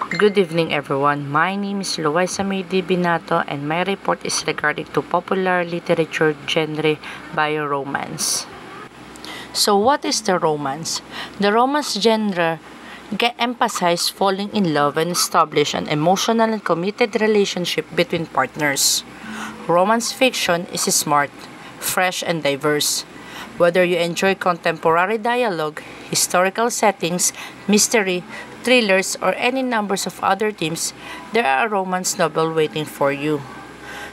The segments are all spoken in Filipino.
Good evening everyone. My name is Luisa May D. Binato and my report is regarding to popular literature genre bio-romance. So what is the romance? The romance genre emphasizes falling in love and establish an emotional and committed relationship between partners. Romance fiction is smart, fresh and diverse. Whether you enjoy contemporary dialogue, historical settings, mystery, thrillers, or any numbers of other themes, there are a romance novel waiting for you.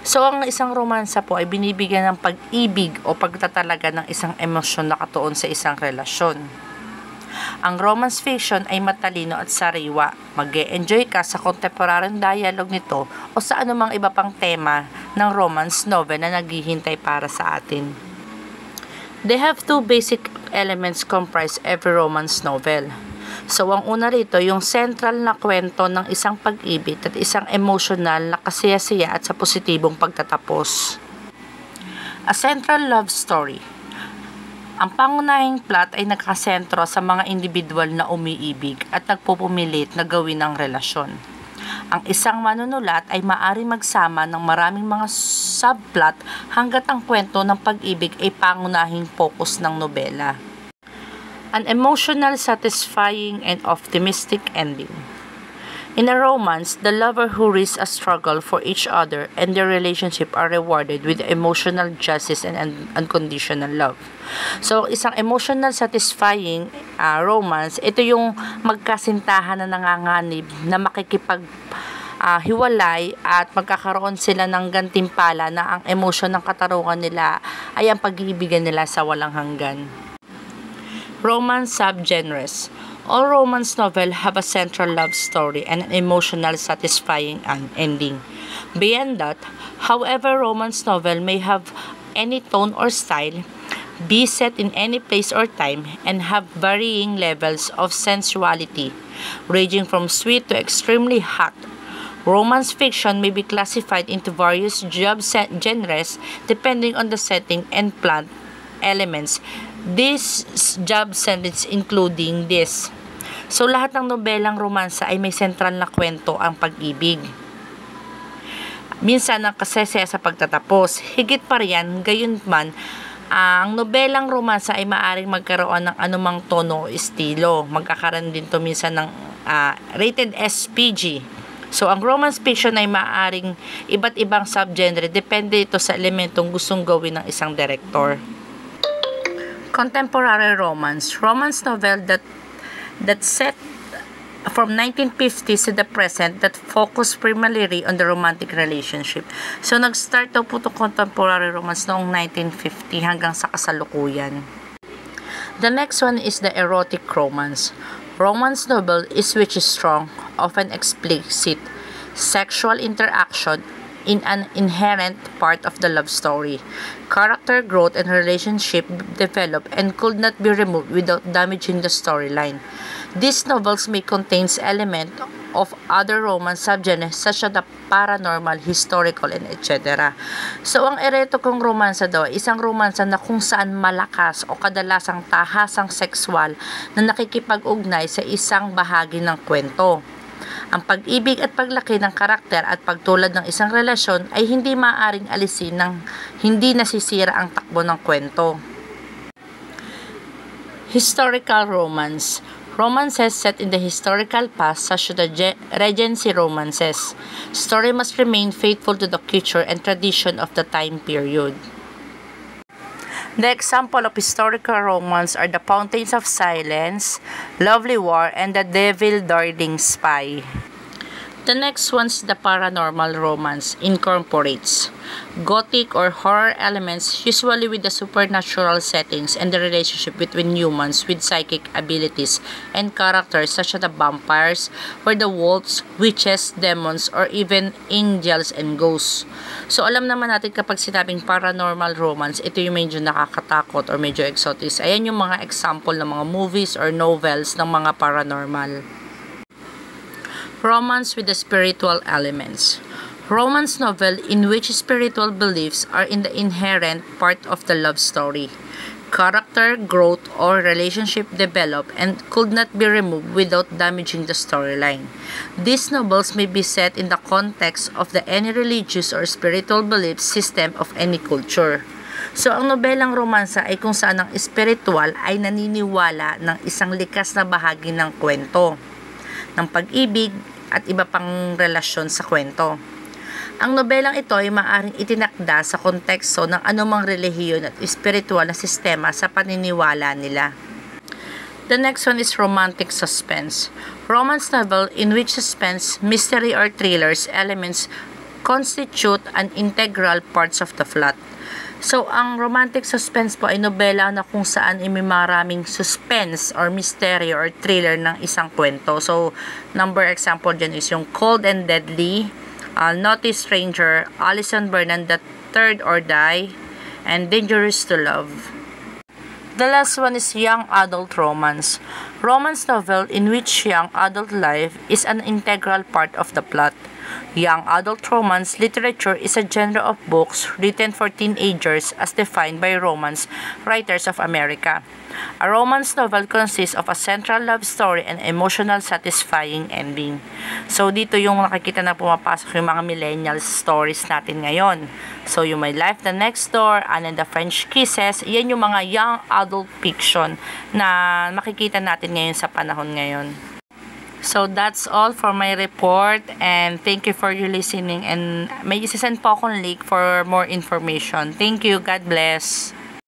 So, ang isang romansa po ay binibigyan ng pag-ibig o pagtatalaga ng isang emosyon na katuon sa isang relasyon. Ang romance fiction ay matalino at sariwa. Mag-e-enjoy ka sa contemporary dialogue nito o sa anumang iba pang tema ng romance novel na naghihintay para sa atin. They have two basic elements comprise every romance novel. So, ang una rito, yung central na kwento ng isang pag-ibig at isang emotional na kasaya-saya at sa positibong pagtatapos. A central love story. Ang pangunahing plot ay nakasentro sa mga individual na umiibig at nagpupumilit na gawin ang relasyon. Ang isang manunulat ay maaaring magsama ng maraming mga subplot hanggat ang kwento ng pag-ibig ay pangunahing focus ng nobela. An emotional, satisfying, and optimistic ending. In a romance, the lover who risks a struggle for each other and their relationship are rewarded with emotional justice and unconditional love. So, isang emotional, satisfying romance, ito yung magkasintahan na nanganganib na hiwalay at magkakaroon sila ng gantimpala na ang emosyon ng katarungan nila ay ang pag-iibigan nila sa walang hanggan. Romance subgenres. All romance novels have a central love story and an emotional satisfying ending. Beyond that, however, romance novel may have any tone or style, be set in any place or time, and have varying levels of sensuality, ranging from sweet to extremely hot. Romance fiction may be classified into various genres depending on the setting and plot elements. This job sentence including this. So, lahat ng nobelang romansa ay may sentral na kwento ang pag-ibig. Minsan ang kasaya sa pagtatapos. Higit pa riyan, gayon man, ang nobelang romansa ay maaaring magkaroon ng anumang tono o estilo. Magkakaroon din to minsan ng rated SPG. So, ang romance fiction ay maaaring iba't ibang subgenre. Depende ito sa elementong gustong gawin ng isang director. Contemporary romance. Romance novel that set from 1950s to the present that focus primarily on the romantic relationship. So, nag-start daw po itong contemporary romance noong 1950 hanggang sa kasalukuyan. The next one is the erotic romance. Romance novel is which is strong, often explicit, sexual interaction in an inherent part of the love story. Character growth and relationship develop and could not be removed without damaging the storyline. These novels may contain elements of other romance subgenres such as the paranormal, historical, and etc. So, ang erotikong romansa daw, isang romansa na kung saan malakas o kadalasang tahasang sexual na nakikipag-ugnay sa isang bahagi ng kwento. Ang pag-ibig at paglaki ng karakter at pagtulad ng isang relasyon ay hindi maaaring alisin ng hindi nasisira ang takbo ng kwento. Historical romance. Romances set in the historical past such as the Regency romances. Story must remain faithful to the culture and tradition of the time period. The example of historical romance are The Fountains of Silence, Lovely War, and The Devil Darling Spy. The next one's the paranormal romance incorporates gothic or horror elements, usually with the supernatural settings and the relationship between humans with psychic abilities and characters such as the vampires, werewolves, witches, demons, or even angels and ghosts. So, alam naman natin kapag sinabing paranormal romance, ito yung medyo nakakatakot or medyo exotic. Ayan yung mga example ng mga movies or novels ng mga paranormal. Romance with the spiritual elements. Romance novel in which spiritual beliefs are in the inherent part of the love story. character growth or relationship develop and could not be removed without damaging the storyline. These novels may be set in the context of any religious or spiritual belief system of any culture. So, ang nobelang romansa ay kung saan ang espiritual ay naniniwala ng isang likas na bahagi ng kwento, ng pag-ibig at iba pang relasyon sa kwento. Ang nobelang ito ay maaaring itinakda sa konteksto ng anumang relihiyon at espiritual na sistema sa paniniwala nila. The next one is romantic suspense. Romance novel in which suspense, mystery or thrillers elements constitute an integral parts of the plot. So, ang romantic suspense po ay nobela na kung saan ay may maraming suspense or mystery or thriller ng isang kwento. So, number example dyan is yung Cold and Deadly, Naughty Stranger, Alison Bernard, The Third or Die, and Dangerous to Love. The last one is young adult romance. Romance novel in which young adult life is an integral part of the plot. Young adult romance literature is a genre of books written for teenagers as defined by romance writers of America. A romance novel consists of a central love story and emotional satisfying ending. So, dito yung nakikita na pumapasok yung mga millennial stories natin ngayon. So, yung My Life, The Next Door, Anne and the French Kisses, yan yung mga young adult fiction na makikita natin ngayon sa panahon ngayon. So, that's all for my report and thank you for your listening and may isasend po akong link for more information. Thank you. God bless.